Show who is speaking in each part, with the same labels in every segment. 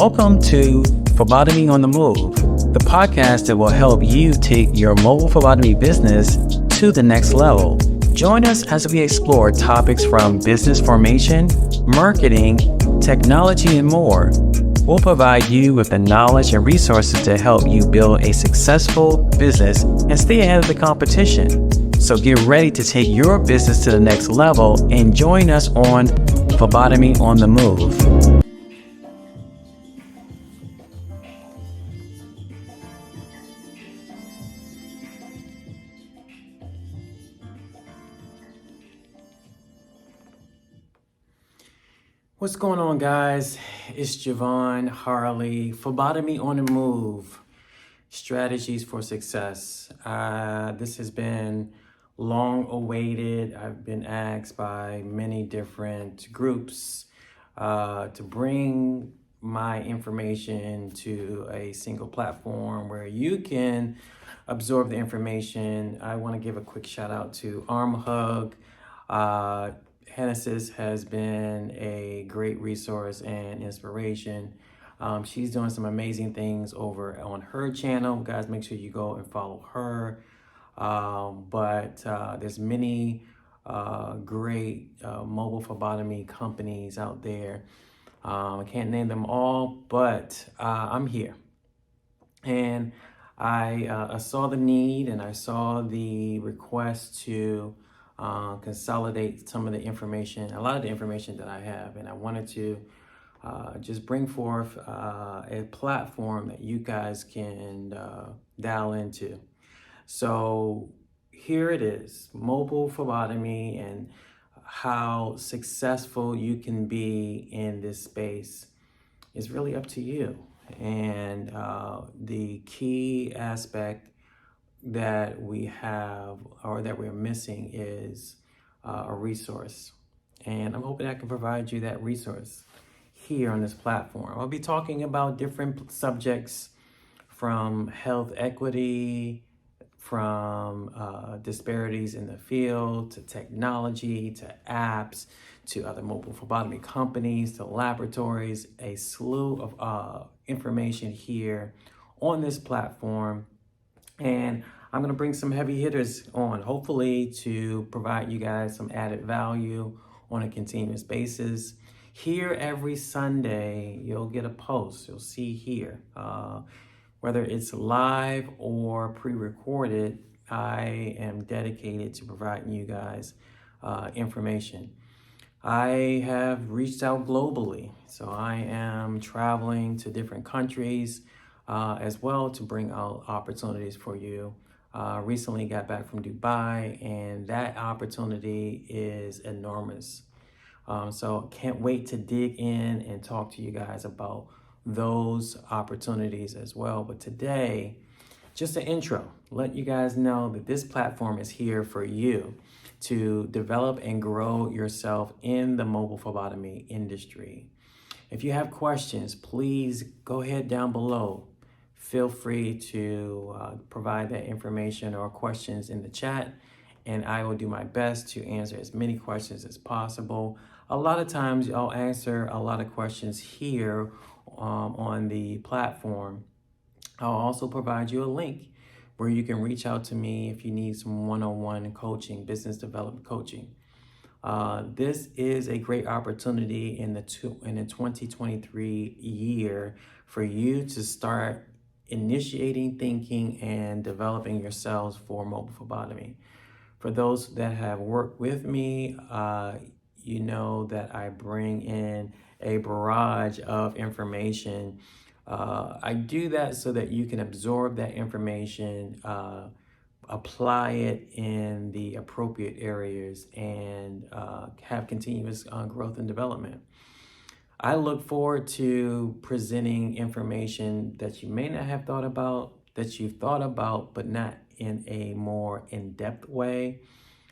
Speaker 1: Welcome to Phlebotomy on the Move, the podcast that will help you take your mobile phlebotomy business to the next level. Join us as we explore topics from business formation, marketing, technology, and more. We'll provide you with the knowledge and resources to help you build a successful business and stay ahead of the competition. So get ready to take your business to the next level and join us on Phlebotomy on the Move. What's going on, guys? It's Javon Harley, Phlebotomy on the Move, Strategies for Success. This has been long awaited. I've been asked by many different groups to bring my information to a single platform where you can absorb the information. I want to give a quick shout out to ArmHug. Genesis has been a great resource and inspiration. She's doing some amazing things over on her channel. Guys, make sure you go and follow her. But there's many great mobile phlebotomy companies out there. I can't name them all, but I'm here. And I saw the need and I saw the request to consolidate some of the information, a lot of the information that I have. And I wanted to just bring forth a platform that you guys can dial into. So here it is, mobile phlebotomy and how successful you can be in this space is really up to you. And the key aspect that we have or that we're missing is a resource. And I'm hoping I can provide you that resource here on this platform. I'll be talking about different subjects from health equity, from disparities in the field, to technology, to apps, to other mobile phlebotomy companies, to laboratories, a slew of information here on this platform. And I'm going to bring some heavy hitters on, hopefully to provide you guys some added value on a continuous basis. Here every Sunday, you'll get a post. You'll see here, whether it's live or pre-recorded, I am dedicated to providing you guys information. I have reached out globally, so I am traveling to different countries as well to bring out opportunities for you. Recently got back from Dubai, and that opportunity is enormous. So can't wait to dig in and talk to you guys about those opportunities as well. But today, just an intro, let you guys know that this platform is here for you to develop and grow yourself in the mobile phlebotomy industry. If you have questions, please go ahead down below. Feel free to provide that information or questions in the chat, and I will do my best to answer as many questions as possible. A lot of times I'll answer a lot of questions here on the platform. I'll also provide you a link where you can reach out to me if you need some one-on-one coaching, business development coaching. This is a great opportunity in the 2023 year for you to start initiating thinking and developing yourselves for mobile phlebotomy. For those that have worked with me, you know that I bring in a barrage of information. I do that so that you can absorb that information, apply it in the appropriate areas, and have continuous growth and development. I look forward to presenting information that you may not have thought about, that you've thought about, but not in a more in-depth way.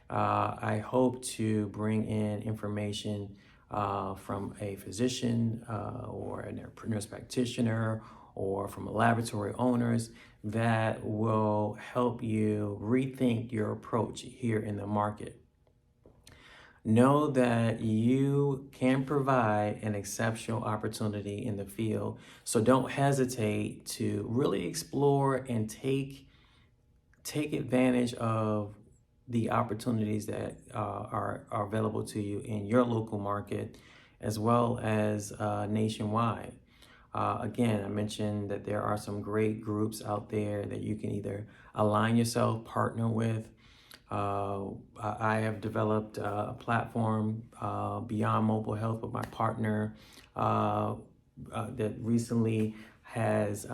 Speaker 1: I hope to bring in information from a physician or a nurse practitioner or from laboratory owners that will help you rethink your approach here in the market. know that you can provide an exceptional opportunity in the field. So don't hesitate to really explore and take advantage of the opportunities that are available to you in your local market as well as nationwide. Again, I mentioned that there are some great groups out there that you can either align yourself, partner with. I have developed a platform, Beyond Mobile Health, with my partner that recently has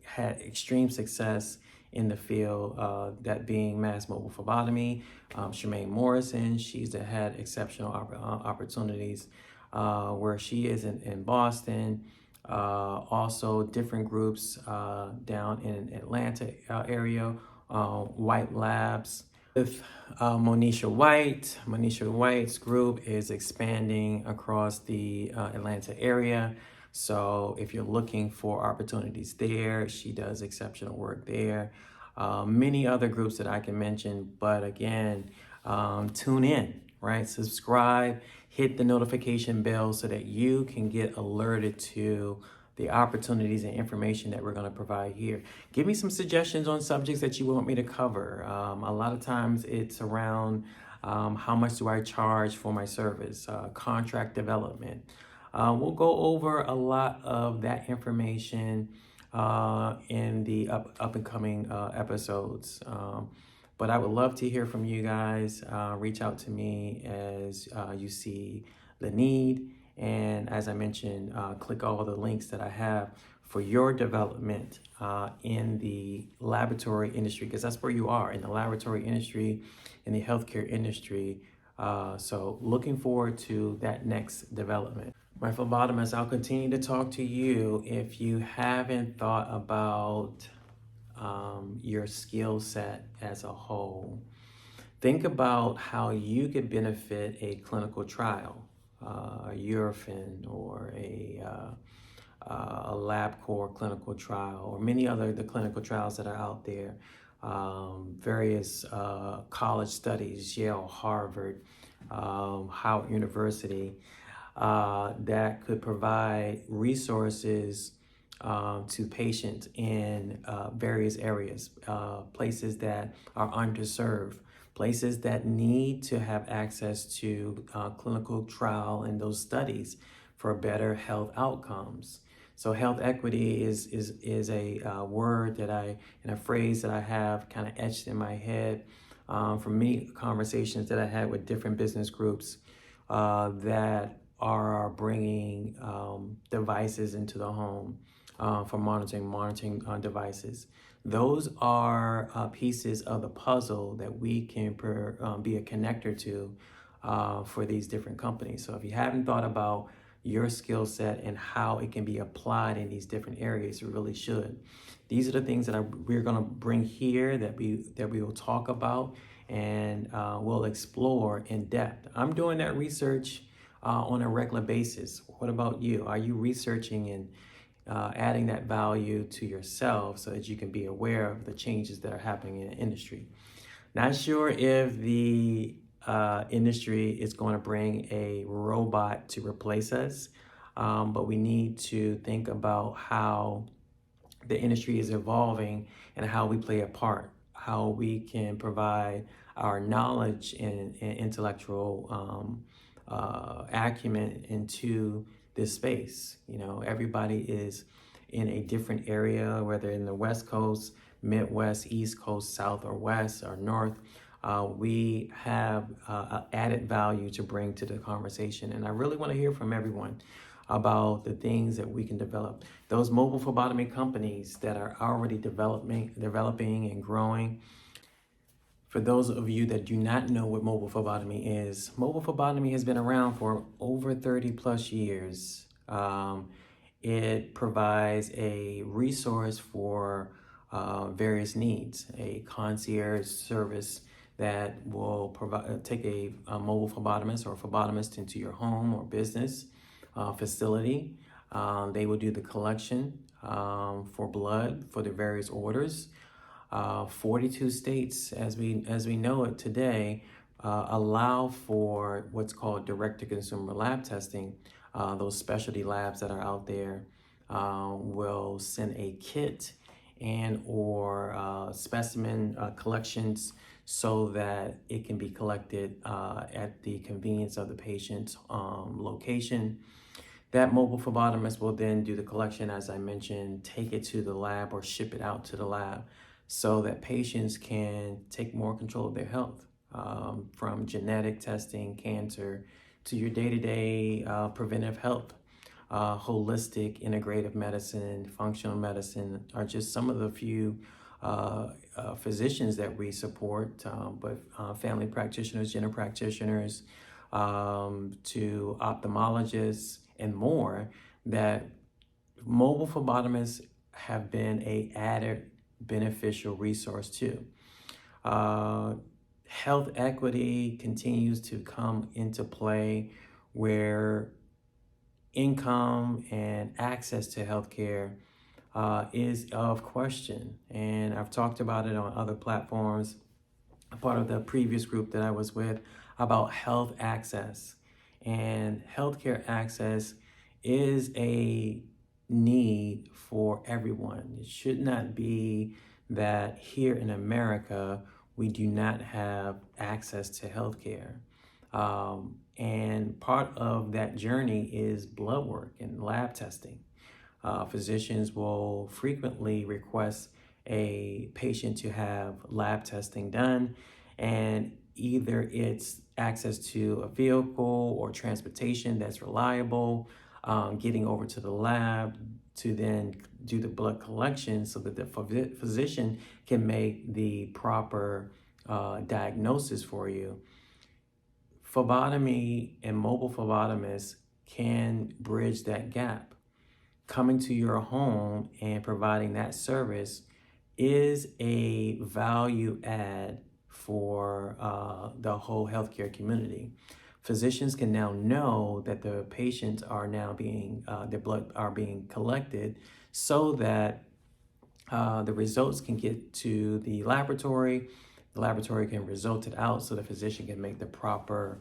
Speaker 1: had extreme success in the field, that being mass mobile phlebotomy. Shemaine Morrison, she's had exceptional opportunities where she is in Boston. Also, different groups down in Atlanta area, White Labs. With Monisha White's group is expanding across the Atlanta area. So if you're looking for opportunities there, she does exceptional work there. Many other groups that I can mention, but again, tune in, right? Subscribe, hit the notification bell so that you can get alerted to the opportunities and information that we're going to provide here. Give me some suggestions on subjects that you want me to cover. A lot of times it's around how much do I charge for my service, contract development. We'll go over a lot of that information in the up and coming episodes. But I would love to hear from you guys. Reach out to me as you see the need. And as I mentioned, click all the links that I have for your development in the laboratory industry, because that's where you are, in the laboratory industry, in the healthcare industry. So looking forward to that next development. My phlebotomists, I'll continue to talk to you if you haven't thought about your skill set as a whole. Think about how you could benefit a clinical trial, a Eurofin or a LabCorp clinical trial, or many other the clinical trials that are out there. Various college studies, Yale, Harvard, Howard University, that could provide resources to patients in various areas, places that are underserved, places that need to have access to clinical trial and those studies for better health outcomes. So health equity is a word that and a phrase that I have kind of etched in my head from many conversations that I had with different business groups that are bringing devices into the home for monitoring devices. Those are pieces of the puzzle that we can be a connector to for these different companies. So if you haven't thought about your skill set and how it can be applied in these different areas, you really should. These are the things that we're going to bring here that we will talk about and we'll explore in depth. I'm doing that research on a regular basis. What about you? Are you researching and adding that value to yourself so that you can be aware of the changes that are happening in the industry? Not sure if the industry is going to bring a robot to replace us, but we need to think about how the industry is evolving and how we play a part, how we can provide our knowledge and intellectual acumen into this space. You know, everybody is in a different area, whether in the West Coast, Midwest, East Coast, South or West or North. We have added value to bring to the conversation. And I really want to hear from everyone about the things that we can develop. Those mobile phlebotomy companies that are already developing and growing. For those of you that do not know what mobile phlebotomy is, mobile phlebotomy has been around for over 30 plus years. It provides a resource for various needs, a concierge service that will take a mobile phlebotomist or phlebotomist into your home or business facility. They will do the collection for blood for the various orders. 42 states, as we know it today, allow for what's called direct-to-consumer lab testing. Those specialty labs that are out there will send a kit and or specimen collections so that it can be collected at the convenience of the patient's location. That mobile phlebotomist will then do the collection, as I mentioned, take it to the lab or ship it out to the lab so that patients can take more control of their health, from genetic testing, cancer, to your day-to-day preventive health. Holistic, integrative medicine, functional medicine are just some of the few physicians that we support, but family practitioners, general practitioners, to ophthalmologists and more, that mobile phlebotomists have been a added beneficial resource too. Health equity continues to come into play where income and access to healthcare is of question. And I've talked about it on other platforms, a part of the previous group that I was with, about health access. And healthcare access is a need for everyone. It should not be that here in America, we do not have access to healthcare. And part of that journey is blood work and lab testing. Physicians will frequently request a patient to have lab testing done, and either it's access to a vehicle or transportation that's reliable, getting over to the lab to then do the blood collection so that the physician can make the proper diagnosis for you. Phlebotomy and mobile phlebotomists can bridge that gap. Coming to your home and providing that service is a value add for the whole healthcare community. Physicians can now know that the patients are now being, their blood are being collected so that the results can get to the laboratory. The laboratory can result it out so the physician can make the proper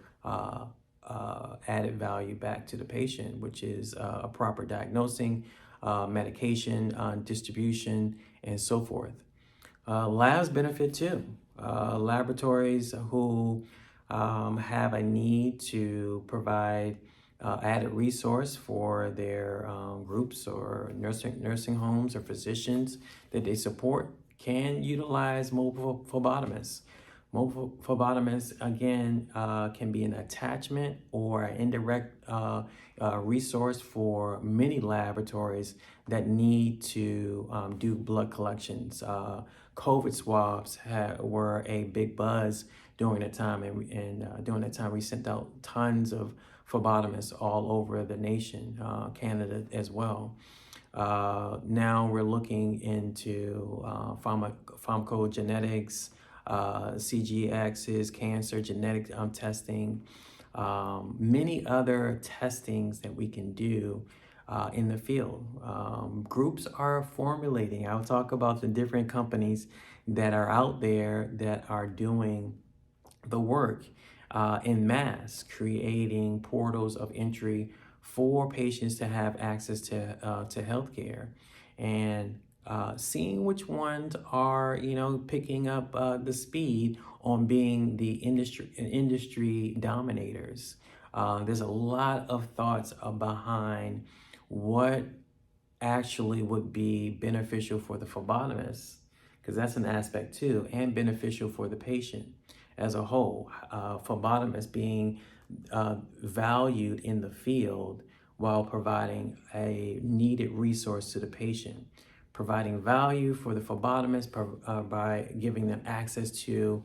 Speaker 1: added value back to the patient, which is a proper diagnosing, medication, distribution, and so forth. Labs benefit too. Laboratories who have a need to provide added resource for their groups or nursing homes or physicians that they support can utilize mobile phlebotomists. Mobile phlebotomists, again, can be an attachment or an indirect resource for many laboratories that need to do blood collections. COVID swabs were a big buzz during that time, and during that time we sent out tons of phlebotomists all over the nation, Canada as well. Now we're looking into pharmacogenetics, CGXs, cancer genetic testing, many other testings that we can do in the field. Groups are formulating. I'll talk about the different companies that are out there that are doing the work in mass, creating portals of entry for patients to have access to healthcare, and seeing which ones are, picking up the speed on being the industry dominators. There's a lot of thoughts behind what actually would be beneficial for the phlebotomist, because that's an aspect too, and beneficial for the patient as a whole. Phlebotomists being valued in the field while providing a needed resource to the patient. Providing value for the phlebotomist by giving them access to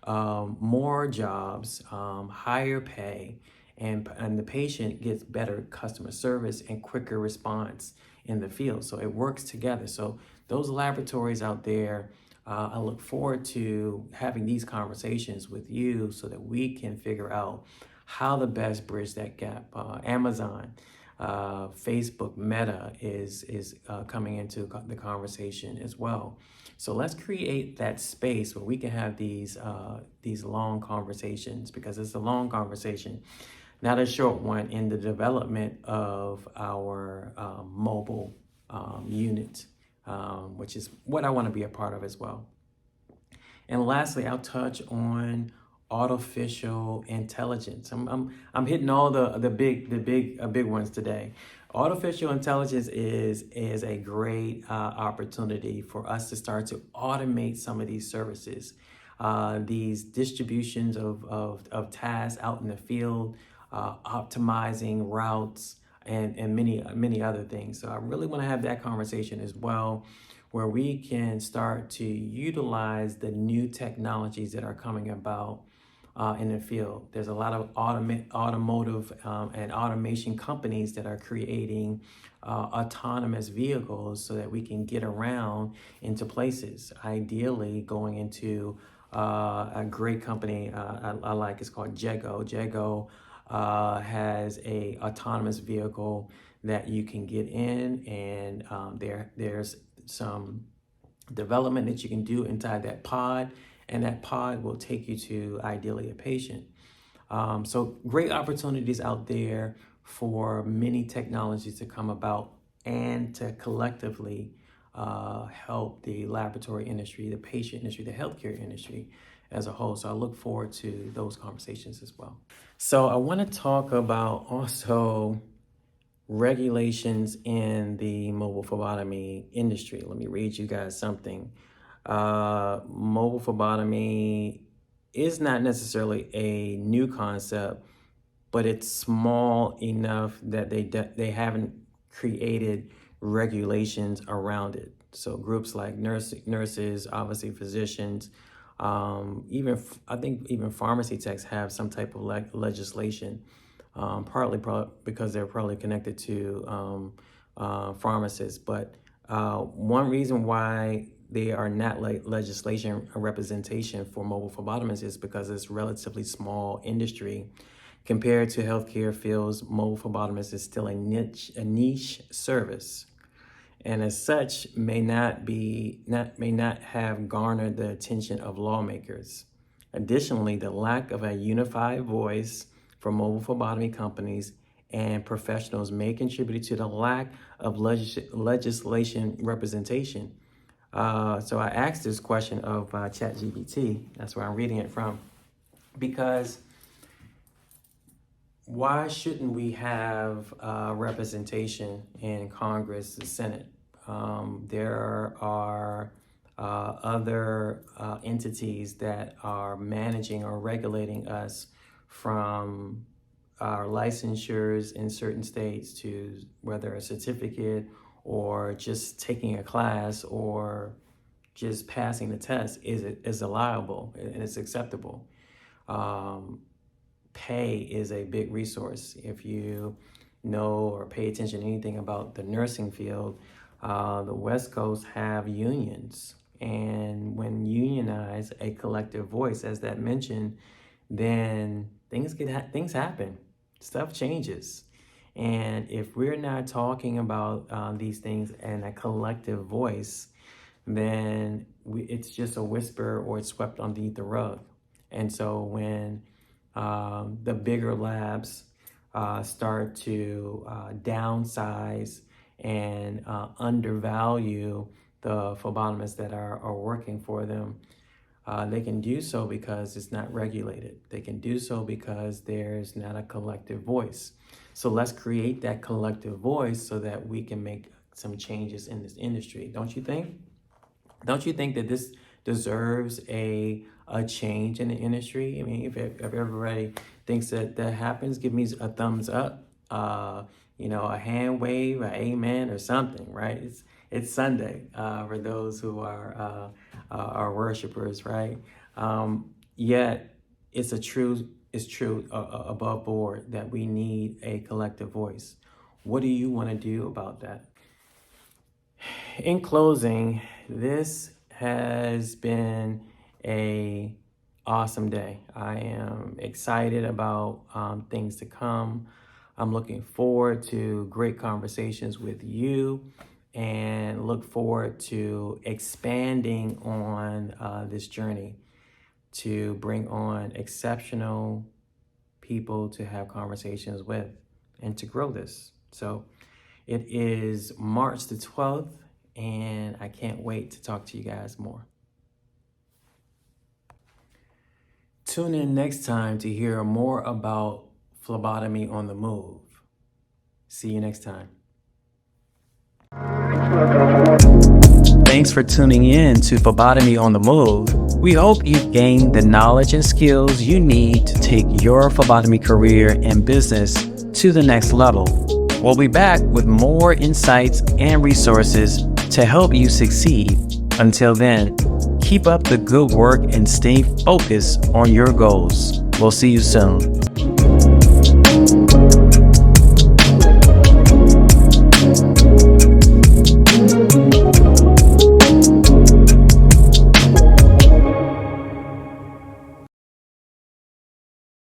Speaker 1: more jobs, higher pay, and the patient gets better customer service and quicker response in the field. So it works together. So those laboratories out there, I look forward to having these conversations with you so that we can figure out how to best bridge that gap. Amazon, Facebook Meta is coming into the conversation as well. So let's create that space where we can have these long conversations, because it's a long conversation, not a short one, in the development of our mobile unit, which is what I want to be a part of as well. And lastly, I'll touch on artificial intelligence. I'm hitting all the big ones today. Artificial intelligence is a great opportunity for us to start to automate some of these services, these distributions of tasks out in the field, optimizing routes, and many other things. So I really want to have that conversation as well, where we can start to utilize the new technologies that are coming about in the field. There's a lot of automotive and automation companies that are creating autonomous vehicles so that we can get around into places. Ideally, going into a great company I like, it's called Jego. Jego has a autonomous vehicle that you can get in, and there's some development that you can do inside that pod, and that pod will take you to ideally a patient. So great opportunities out there for many technologies to come about and to collectively help the laboratory industry, the patient industry, the healthcare industry as a whole. So I look forward to those conversations as well. So I want to talk about also regulations in the mobile phlebotomy industry. Let me read you guys something. Mobile phlebotomy is not necessarily a new concept, but it's small enough that they haven't created regulations around it. So groups like nurses, obviously physicians, I think even pharmacy techs have some type of legislation. Partly because they're probably connected to pharmacists. But one reason why they are not legislation or representation for mobile phlebotomists is because it's relatively small industry. Compared to healthcare fields, mobile phlebotomists is still a niche service, and as such may not have garnered the attention of lawmakers. Additionally, the lack of a unified voice for mobile phlebotomy companies and professionals may contribute to the lack of legislation representation. So I asked this question of ChatGPT. That's where I'm reading it from. Because why shouldn't we have representation in Congress, the Senate? There are other entities that are managing or regulating us, from our licensures in certain states to whether a certificate or just taking a class or just passing the test is allowable and it's acceptable. Pay is a big resource. If you know or pay attention to anything about the nursing field, the West Coast have unions. And when unionize a collective voice, as that mentioned, then things happen, stuff changes. And if we're not talking about these things in a collective voice, then it's just a whisper or it's swept underneath the rug. And so when the bigger labs start to downsize and undervalue the phlebotomists that are working for them, they can do so because it's not regulated. They can do so because there's not a collective voice. So let's create that collective voice so that we can make some changes in this industry. Don't you think? Don't you think that this deserves a change in the industry? I mean, if everybody thinks that happens, give me a thumbs up, a hand wave, an amen, or something, right? It's Sunday for those who are worshipers, right? Yet it's true above board that we need a collective voice. What do you want to do about that? In closing, this has been a awesome day. I am excited about things to come. I'm looking forward to great conversations with you and look forward to expanding on this journey to bring on exceptional people to have conversations with and to grow this. So it is March the 12th, and I can't wait to talk to you guys more. Tune in next time to hear more about phlebotomy on the move. See you next time. Thanks for tuning in to Phlebotomy on the Move. We hope you've gained the knowledge and skills you need to take your phlebotomy career and business to the next level. We'll be back with more insights and resources to help you succeed. Until then, keep up the good work and stay focused on your goals. We'll see you soon.